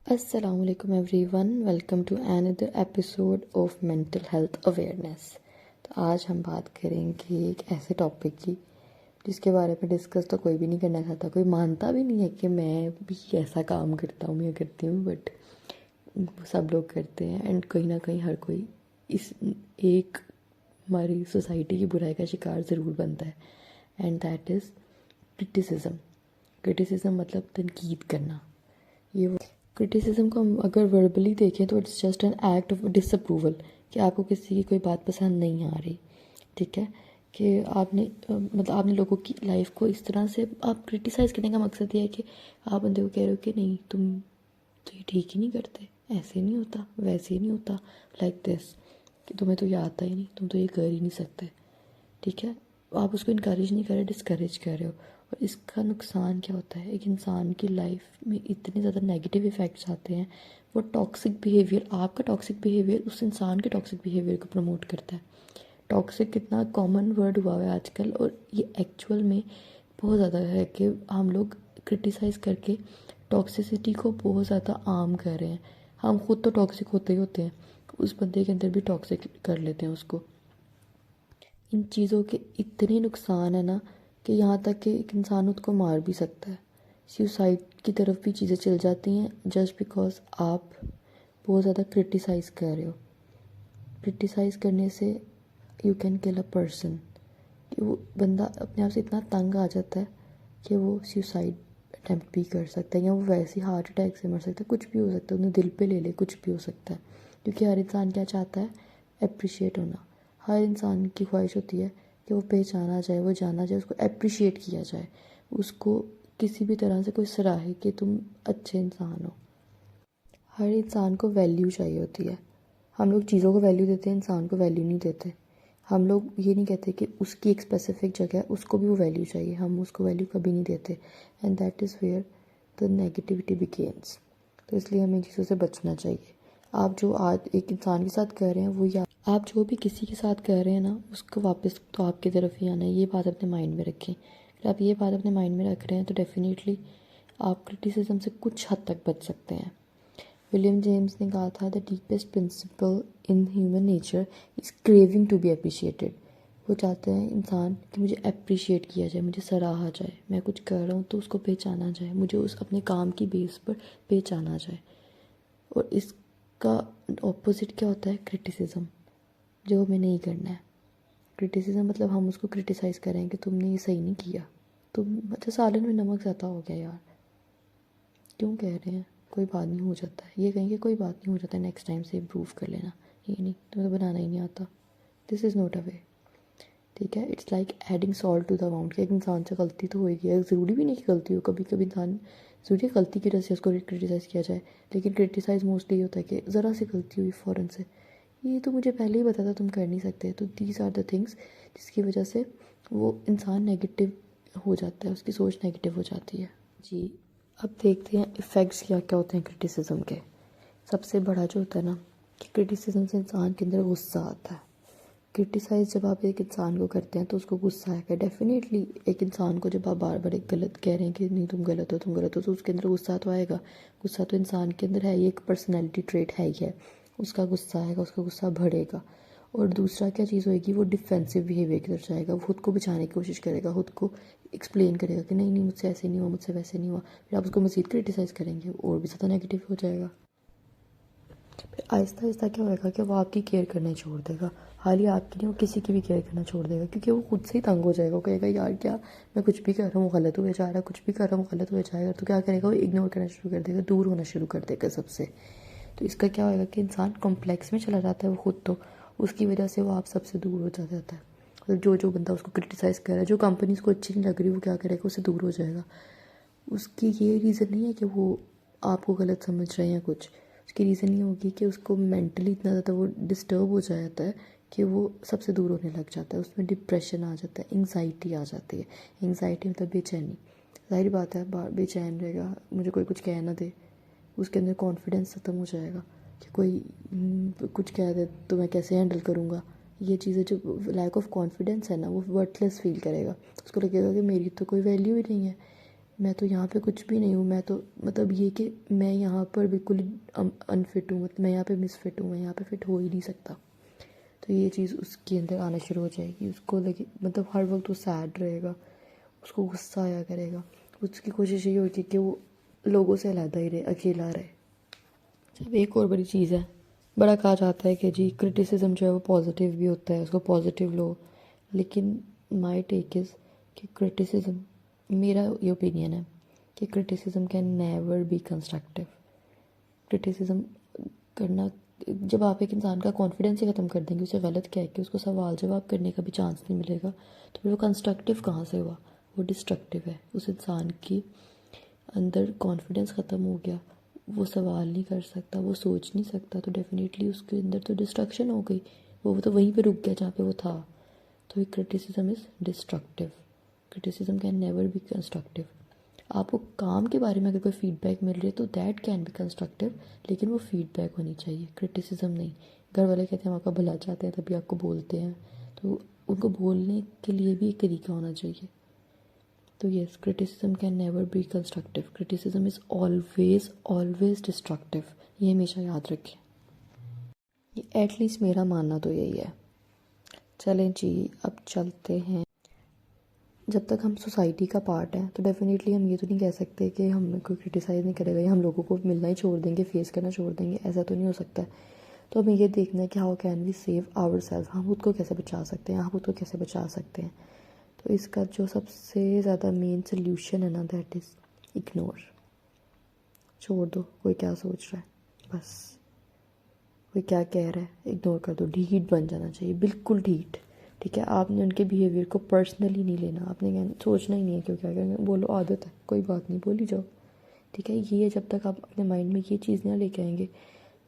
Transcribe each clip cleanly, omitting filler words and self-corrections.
अस्सलाम वालेकुम everyone, welcome to another episode of mental health awareness. तो आज हम बात करेंगे एक ऐसे टॉपिक की जिसके बारे में डिस्कस तो कोई भी नहीं करना चाहता, कोई मानता भी नहीं है कि मैं भी ऐसा काम करता हूँ या करती हूँ, बट सब लोग करते हैं एंड कहीं ना कहीं हर कोई इस एक हमारी सोसाइटी की बुराई का शिकार ज़रूर बनता है, and that is criticism. Criticism मतलब तनकीद करना। ये क्रिटिसिज्म को हम अगर वर्बली देखें तो it's just an act of disapproval, कि आपको किसी की कोई बात पसंद नहीं आ रही, ठीक है, कि आपने मतलब आपने लोगों की लाइफ को इस तरह से आप क्रिटिसाइज़ करने का मकसद ये है कि आप बंदे को कह रहे हो कि नहीं तुम तो ये ठीक ही नहीं करते, ऐसे नहीं होता, वैसे नहीं होता, लाइक दिस, कि तुम्हें तो ये आता ही नहीं, तुम तो ये कर ही नहीं सकते, ठीक है। आप उसको इनकरेज नहीं कर रहे, डिस्करेज कर रहे हो। और इसका नुकसान क्या होता है, एक इंसान की लाइफ में इतने ज़्यादा नेगेटिव इफ़ेक्ट्स आते हैं। वो टॉक्सिक बिहेवियर, आपका टॉक्सिक बिहेवियर उस इंसान के टॉक्सिक बिहेवियर को प्रमोट करता है। टॉक्सिक कितना कॉमन वर्ड हुआ है आजकल, और ये एक्चुअल में बहुत ज़्यादा है कि हम लोग क्रिटिसाइज़ करके टॉक्सिसिटी को बहुत ज़्यादा आम कर रहे हैं। हम खुद तो टॉक्सिक होते ही होते हैं, उस बंदे के अंदर भी टॉक्सिक कर लेते हैं उसको। इन चीज़ों के इतने नुकसान है ना कि यहाँ तक कि एक इंसान उसको मार भी सकता है। सुसाइड की तरफ भी चीज़ें चल जाती हैं जस्ट बिकॉज आप बहुत ज़्यादा क्रिटिसाइज़ कर रहे हो। क्रिटिसाइज़ करने से you can kill a person, कि वो बंदा अपने आप से इतना तंग आ जाता है कि वो सुसाइड अटैम्प्ट भी कर सकता है, या वो वैसे ही हार्ट अटैक से मर सकता है, कुछ भी हो सकता है, उन्हें दिल पे ले ले, कुछ भी हो सकता है। क्योंकि हर इंसान क्या चाहता है, अप्रिशिएट होना। हर इंसान की ख्वाहिश होती है कि वो पहचाना जाए, वो जाना जाए, उसको अप्रिशिएट किया जाए, उसको किसी भी तरह से कोई सराहे कि तुम अच्छे इंसान हो। हर इंसान को वैल्यू चाहिए होती है। हम लोग चीज़ों को वैल्यू देते हैं, इंसान को वैल्यू नहीं देते। हम लोग ये नहीं कहते कि उसकी एक स्पेसिफिक जगह है, उसको भी वो वैल्यू चाहिए, हम उसको वैल्यू कभी नहीं देते, and that is where the negativity begins. तो इसलिए हमें इन चीज़ों से बचना चाहिए। आप जो आज एक इंसान के साथ कर रहे हैं वो, या आप जो भी किसी के साथ कर रहे हैं ना, उसको वापस तो आपकी तरफ ही आना है। ये बात अपने माइंड में रखें। अगर आप ये बात अपने माइंड में रख रहे हैं तो डेफिनेटली आप क्रिटिसिज्म से कुछ हद तक बच सकते हैं। विलियम जेम्स ने कहा था, the deepest principle in human nature is craving to be appreciated. वो चाहते हैं इंसान कि मुझे अप्रिशिएट किया जाए, मुझे सराहा जाए, मैं कुछ कर रहा हूँ तो उसको पहचाना जाए, मुझे उस अपने काम की बेस पर पहचाना जाए। और इसका ऑपोजिट क्या होता है, क्रिटिसिज्म, जो हमें नहीं करना है। क्रिटिसिज्म मतलब हम उसको क्रिटिसाइज़ करें कि तुमने ये सही नहीं किया, तुम अच्छा सालन में नमक ज़्यादा हो गया यार, क्यों कह रहे हैं, कोई बात नहीं, हो जाता है, ये कहेंगे कोई बात नहीं, हो जाता है, नेक्स्ट टाइम से इम्प्रूव कर लेना, ये नहीं तुम्हें तो बनाना ही नहीं आता, this is not a way, ठीक है। It's like adding salt to the wound, कि एक इंसान से गलती तो होगी, ज़रूरी भी नहीं कि गलती हो, कभी कभी इंसान ज़रूरी गलती की वजह से उसको क्रिटिसाइज़ किया जाए, लेकिन क्रिटिसाइज़ मोस्टली होता है कि ज़रा सी गलती हुई फ़ौरन से, ये तो मुझे पहले ही पता था तुम कर नहीं सकते। तो दीज आर द थिंग्स जिसकी वजह से वो इंसान नेगेटिव हो जाता है, उसकी सोच नेगेटिव हो जाती है। जी, अब देखते हैं इफ़ेक्ट्स क्या क्या होते हैं क्रिटिसिज्म के। सबसे बड़ा जो होता है ना, कि क्रिटिसिज्म से इंसान के अंदर गुस्सा आता है। क्रिटिसाइज़ जब आप एक इंसान को करते हैं तो उसको गुस्सा आएगा डेफिनेटली। एक इंसान को जब आप बार बार एक गलत कह रहे हैं कि नहीं तुम गलत हो, तुम गलत हो, तो उसके अंदर गुस्सा तो आएगा। गुस्सा तो इंसान के अंदर है, ये एक पर्सनैलिटी ट्रेट है ही है। उसका गुस्सा आएगा, उसका गुस्सा बढ़ेगा। और दूसरा क्या चीज़ होएगी, वो डिफेंसिव बिहेवियर की तरफ जाएगा, वो खुद को बचाने की कोशिश करेगा, खुद को एक्सप्लेन करेगा कि नहीं नहीं मुझसे ऐसे नहीं हुआ, मुझसे वैसे नहीं हुआ। फिर आप उसको मज़ीद क्रिटिसाइज़ करेंगे, और भी ज़्यादा नेगेटिव हो जाएगा। फिर आहिस्ता आहिस्ता क्या होएगा कि वो आपकी केयर करना ही छोड़ देगा। हाल ही आपकी नहीं, वो किसी की भी केयर करना छोड़ देगा, क्योंकि वो खुद से ही तंग हो जाएगा। वो कहेगा यार क्या मैं कुछ भी कर रहा हूँ गलत हुए जा रहा है, कुछ भी कर रहा हूँ गलत हुए जाएगा, तो क्या करेगा, वो इग्नोर करना शुरू कर देगा, दूर होना शुरू कर देगा सबसे। तो इसका क्या होएगा कि इंसान कॉम्प्लेक्स में चला जाता है वो खुद, तो उसकी वजह से वो आप सबसे दूर हो जाता है। मतलब जो जो बंदा उसको क्रिटिसाइज़ कर रहा है, जो कंपनी उसको अच्छी नहीं लग रही, वो क्या करेगा, उससे दूर हो जाएगा। उसकी ये रीज़न नहीं है कि वो आपको गलत समझ रहे हैं या कुछ, उसकी रीज़न ये होगी कि उसको मेंटली इतना ज़्यादा वो डिस्टर्ब हो जाता है कि वो सबसे दूर होने लग जाता है, उसमें डिप्रेशन आ जाता है, एंग्जाइटी आ जाती है। एंग्जाइटी मतलब बेचैनी, ज़ाहिर बात है बेचैन रहेगा, मुझे कोई कुछ कह ना दे, उसके अंदर कॉन्फिडेंस ख़त्म हो जाएगा कि कोई कुछ कह दे तो मैं कैसे हैंडल करूँगा। ये चीज़ें जो लैक ऑफ कॉन्फिडेंस है ना, वो वर्थलेस फील करेगा, उसको लगेगा कि मेरी तो कोई वैल्यू ही नहीं है, मैं तो यहाँ पे कुछ भी नहीं हूँ, मैं तो मतलब ये कि मैं यहाँ पर बिल्कुल अनफिट हूँ, मतलब मैं यहाँ पे मिसफिट हूँ, मैं यहाँ पे फिट हो ही नहीं सकता। तो ये चीज़ उसके अंदर आना शुरू हो जाएगी, उसको लगे मतलब हर वक्त वो सैड रहेगा, उसको गुस्सा आया करेगा, उसकी कोशिश ये होती है कि वो लोगों से अलहदा ही रहे, अकेला रहे। जब एक और बड़ी चीज़ है, बड़ा कहा जाता है कि जी क्रिटिसिज्म जो है वो पॉजिटिव भी होता है, उसको पॉजिटिव लो, लेकिन माई टेक इज़ कि क्रिटिसिज्म, मेरा ये ओपिनियन है कि criticism can never be constructive. Criticism करना, जब आप एक इंसान का कॉन्फिडेंस ही ख़त्म कर देंगे, उसे गलत कह के उसको सवाल जवाब करने का भी चांस नहीं मिलेगा, तो फिर वो कंस्ट्रक्टिव कहाँ से हुआ, वो डिस्ट्रक्टिव है। उस इंसान की अंदर कॉन्फिडेंस ख़त्म हो गया, वो सवाल नहीं कर सकता, वो सोच नहीं सकता, तो डेफिनेटली उसके अंदर तो डिस्ट्रक्शन हो गई, वो तो वहीं पे रुक गया जहाँ पे वो था। तो criticism is destructive, criticism can never be constructive. आपको काम के बारे में अगर कोई फीडबैक मिल रही है तो दैट कैन बी कंस्ट्रक्टिव, लेकिन वो फीडबैक होनी चाहिए, क्रिटिसिज्म नहीं। घर वाले कहते हैं हम आपका भला चाहते हैं तभी आपको बोलते हैं, तो उनको बोलने के लिए भी एक तरीका होना चाहिए। तो yes, criticism can never be constructive, criticism is always always destructive, ये हमेशा याद रखें। ये एटलीस्ट मेरा मानना तो यही है। चलें जी, अब चलते हैं। जब तक हम सोसाइटी का पार्ट है तो डेफिनेटली हम ये तो नहीं कह सकते कि हमें कोई क्रिटिसाइज़ नहीं करेगा या हम लोगों को मिलना ही छोड़ देंगे, फेस करना छोड़ देंगे, ऐसा तो नहीं हो सकता है। तो हमें ये देखना है कि how can we save our self, हम खुद को कैसे बचा सकते हैं, हम खुद को कैसे बचा सकते हैं। तो इसका जो सबसे ज़्यादा मेन सोल्यूशन है ना, दैट इज़ इग्नोर। छोड़ दो कोई क्या सोच रहा है, बस कोई क्या कह रहा है इग्नोर कर दो, ढीठ बन जाना चाहिए, बिल्कुल ढीठ। ठीक है, आपने उनके बिहेवियर को पर्सनली नहीं लेना, आपने क्या सोचना ही नहीं है क्यों क्या करेंगे, बोलो आदत है कोई बात नहीं, बोली जाओ। ठीक है, ये जब तक आप अपने माइंड में ये चीज़ ना लेके आएंगे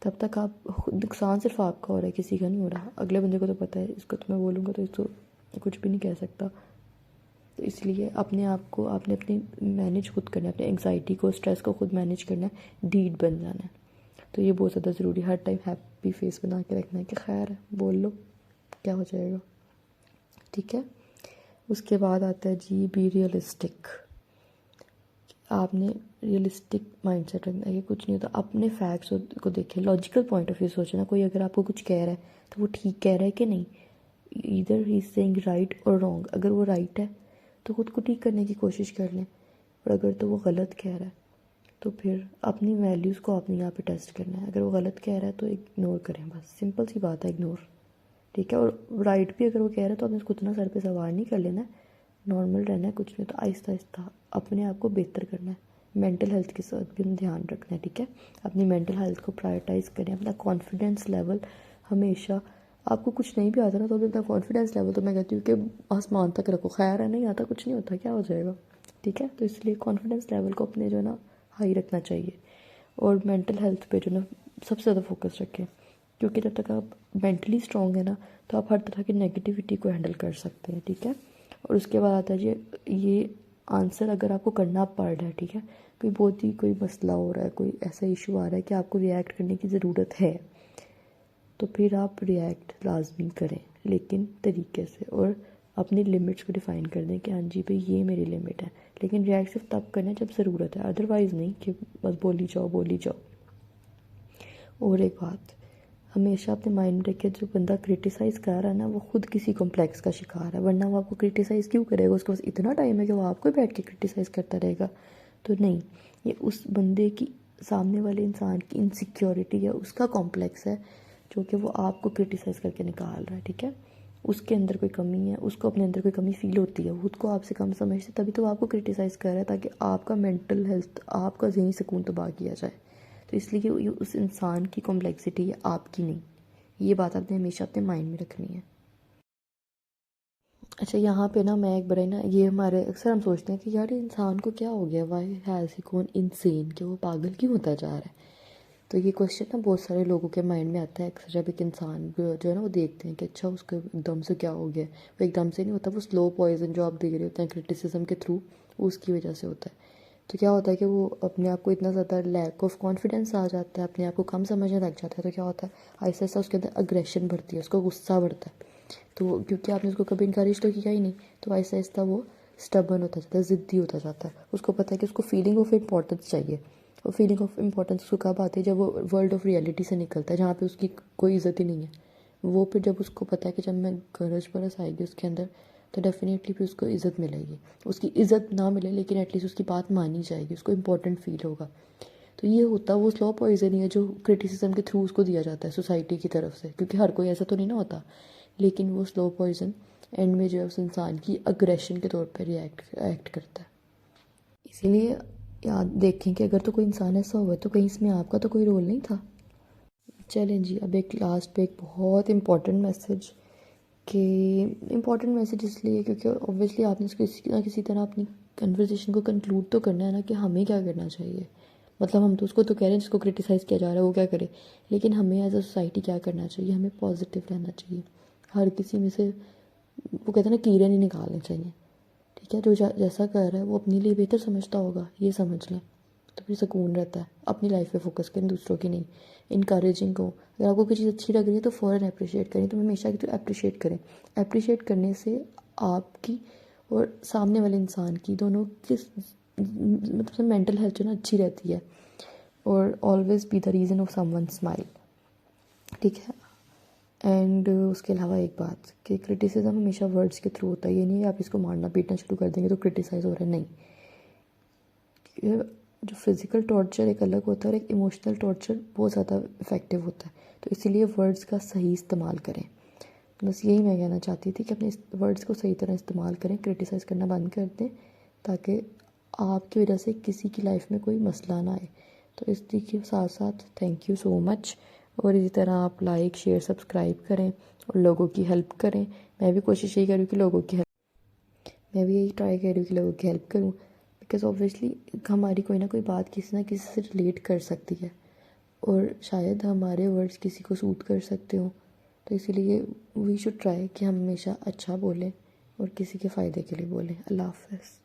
तब तक आप नुकसान सिर्फ आपका हो रहा है, किसी का नहीं हो रहा। अगले बंदे को तो पता है इसको तो मैं बोलूँगा तो इसको कुछ भी नहीं कह सकता। तो इसलिए अपने आप को आपने अपनी मैनेज खुद करना है, अपनी एंग्जाइटी को, स्ट्रेस को खुद मैनेज करना है, ढीठ बन जाना है। तो ये बहुत ज़्यादा ज़रूरी, हर टाइम हैप्पी फेस बना के रखना है कि खैर है, बोल लो क्या हो जाएगा। ठीक है, उसके बाद आता है जी बी रियलिस्टिक। आपने रियलिस्टिक माइंडसेट रखना है कि कुछ नहीं होता, अपने फैक्ट्स को देखें, लॉजिकल पॉइंट ऑफ व्यू सोचना। कोई अगर आपको कुछ कह रहा है तो वो ठीक कह रहा है कि नहीं, इधर ही सेइंग राइट और रॉन्ग। अगर वो राइट है तो खुद को ठीक करने की कोशिश कर लें, और अगर तो वो गलत कह रहा है तो फिर अपनी वैल्यूज़ को आपने यहाँ पे टेस्ट करना है। अगर वो गलत कह रहा है तो इग्नोर करें, बस सिंपल सी बात है, इग्नोर। ठीक है, और राइट भी अगर वो कह रहा है तो आपने उसको इतना सर पे सवार नहीं कर लेना है, नॉर्मल रहना है, कुछ नहीं तो आहिस्ता आहिस्ता अपने आप को बेहतर करना है। मेंटल हेल्थ के साथ भी हम ध्यान रखना है। ठीक है, अपनी मेंटल हेल्थ को प्रायोरिटाइज़ करें, अपना कॉन्फिडेंस लेवल हमेशा, आपको कुछ नहीं भी आता ना तो भी अपना कॉन्फिडेंस लेवल तो मैं कहती हूँ कि आसमान तक रखो, खैर है नहीं आता कुछ नहीं होता, क्या हो जाएगा। ठीक है, तो इसलिए कॉन्फिडेंस लेवल को अपने जो है ना हाई रखना चाहिए, और मेंटल हेल्थ पे जो ना सबसे ज़्यादा फोकस रखें, क्योंकि जब तक आप मेंटली स्ट्रॉन्ग है ना तो आप हर तरह की नेगेटिविटी को हैंडल कर सकते हैं। ठीक है, और उसके बाद आता है जी ये आंसर अगर आपको करना पड़ रहा है, ठीक है, कोई बहुत ही कोई मसला हो रहा है, कोई ऐसा इशू आ रहा है कि आपको रिएक्ट करने की ज़रूरत है, तो फिर आप रिएक्ट लाजमी करें, लेकिन तरीके से, और अपनी लिमिट्स को डिफ़ाइन कर दें कि हाँ जी भाई ये मेरी लिमिट है, लेकिन रिएक्ट सिर्फ तब करना जब ज़रूरत है, अदरवाइज़ नहीं कि बस बोली जाओ बोली जाओ। और एक बात हमेशा अपने माइंड में रखिए, जो बंदा क्रिटिसाइज़ कर रहा है ना वो खुद किसी कॉम्प्लेक्स का शिकार है, वरना वो आपको क्रिटिसाइज़ क्यों करेगा, उसके पास इतना टाइम है कि वो आपको बैठ के क्रिटिसाइज़ करता रहेगा। तो नहीं, ये उस बंदे की, सामने वाले इंसान की इनसिक्योरिटी है, उसका कॉम्प्लेक्स है जो कि वो आपको क्रिटिसाइज़ करके निकाल रहा है। ठीक है, उसके अंदर कोई कमी है, उसको अपने अंदर कोई कमी फील होती है, खुद को आपसे कम समझते, तभी तो आपको क्रिटिसाइज़ कर रहा है, ताकि आपका मेंटल हेल्थ, आपका ज़हनी सुकून तबाह किया जाए। तो इसलिए ये उस इंसान की कॉम्प्लेक्सिटी है, आपकी नहीं। ये बात आपने हमेशा अपने माइंड में रखनी है। अच्छा, यहाँ पे ना मैं एक बार ना, ये हमारे अक्सर हम सोचते हैं कि यार ये इंसान को क्या हो गया, why has he gone insane, कि वो पागल क्यों होता जा रहा है। तो ये क्वेश्चन ना बहुत सारे लोगों के माइंड में आता है अक्सर, जब एक इंसान जो है ना वो देखते हैं कि अच्छा उसको एकदम से क्या हो गया। वो एकदम से नहीं होता, वो स्लो पॉइजन जो आप देख रहे होते हैं क्रिटिसिज्म के थ्रू, उसकी वजह से होता है। तो क्या होता है कि वो अपने आप को इतना ज़्यादा लैक ऑफ कॉन्फिडेंस आ जाता है, अपने आप को कम समझने लग जाता है। तो क्या होता है, आहिस्ता आहिस्ता उसके अंदर अग्रेशन बढ़ती है, उसको गुस्सा बढ़ता है। तो क्योंकि आपने उसको कभी इनकरेज तो किया ही नहीं, तो आहिस्ता आहिस्ता वो स्टबर्न होता जाता है, ज़िद्दी होता जाता है। उसको पता है कि उसको फीलिंग ऑफ इम्पोर्टेंस चाहिए, और फीलिंग ऑफ इम्पोर्टेंस उसको कब आती है, जब वो वर्ल्ड ऑफ रियलिटी से निकलता है, जहाँ पे उसकी कोई इज़्ज़त ही नहीं है। वो फिर जब उसको पता है कि जब मैं गरज बरस आएगी उसके अंदर, तो डेफिनेटली फिर उसको इज़्ज़त मिलेगी। उसकी इज़्ज़त ना मिले लेकिन एटलीस्ट उसकी बात मानी जाएगी, उसको इम्पोर्टेंट फील होगा। तो ये होता वो स्लो पॉइजन ही है जो क्रिटिसिज्म के थ्रू उसको दिया जाता है सोसाइटी की तरफ से, क्योंकि हर कोई ऐसा तो नहीं ना होता। लेकिन वो स्लो पॉइजन एंड में जो है उस इंसान की अग्रेशन के तौर पर एक्ट करता है। इसीलिए याद देखें कि अगर तो कोई इंसान ऐसा हुआ तो कहीं इसमें आपका तो कोई रोल नहीं था। चलें जी, अब एक लास्ट पे एक बहुत इम्पॉर्टेंट मैसेज, कि इम्पॉर्टेंट मैसेज इसलिए क्योंकि ऑब्वियसली आपने किसी ना किसी तरह अपनी कन्वर्सेशन को कंक्लूड तो करना है ना, कि हमें क्या करना चाहिए। मतलब हम तो उसको तो कह रहे हैं जिसको क्रिटिसाइज़ किया जा रहा है वो क्या करे, लेकिन हमें एज अ सोसाइटी क्या करना चाहिए। हमें पॉजिटिव रहना चाहिए, हर किसी में से वो कहते हैं ना कीड़े नहीं निकालने चाहिए। ठीक है, जो जैसा कर रहा है वो अपने लिए बेहतर समझता होगा, ये समझ लें, तो फिर सुकून रहता है। अपनी लाइफ पे फोकस करें, दूसरों की नहीं। इनकरेजिंग हो, अगर आपको कोई चीज़ अच्छी लग रही है तो फ़ौरन अप्रिशिएट करें, तो हमेशा की तो अप्रिशिएट करें। अप्रिशिएट करने से आपकी और सामने वाले इंसान की दोनों की मतलब मेंटल हेल्थ जो ना अच्छी रहती है। और always be the reason of someone smile. ठीक है। एंड उसके अलावा एक बात कि क्रिटिसिज्म हमेशा वर्ड्स के थ्रू होता है। ये नहीं है आप इसको मारना पीटना शुरू कर देंगे तो क्रिटिसाइज़ हो रहा है, नहीं। जो फिज़िकल टॉर्चर एक अलग होता है और एक इमोशनल टॉर्चर बहुत ज़्यादा इफ़ेक्टिव होता है। तो इसीलिए वर्ड्स का सही इस्तेमाल करें। बस यही मैं कहना चाहती थी कि अपने वर्ड्स को सही तरह इस्तेमाल करें, क्रिटिसाइज़ करना बंद कर दें, ताकि आपकी वजह से किसी की लाइफ में कोई मसला ना आए। तो इस के साथ साथ थैंक यू सो मच। और इसी तरह आप लाइक शेयर सब्सक्राइब करें और लोगों की हेल्प करें। मैं भी कोशिश यही करूँ कि लोगों की मैं भी यही ट्राई कर रही हूँ कि लोगों की हेल्प करूँ, बिकॉज ऑब्वियसली हमारी कोई ना कोई बात किसी ना किसी से रिलेट कर सकती है, और शायद हमारे वर्ड्स किसी को सूट कर सकते हो। तो इसीलिए वी शुड ट्राई कि हम हमेशा अच्छा बोलें और किसी के फ़ायदे के लिए बोलें। अल्लाह हाफ़िज़।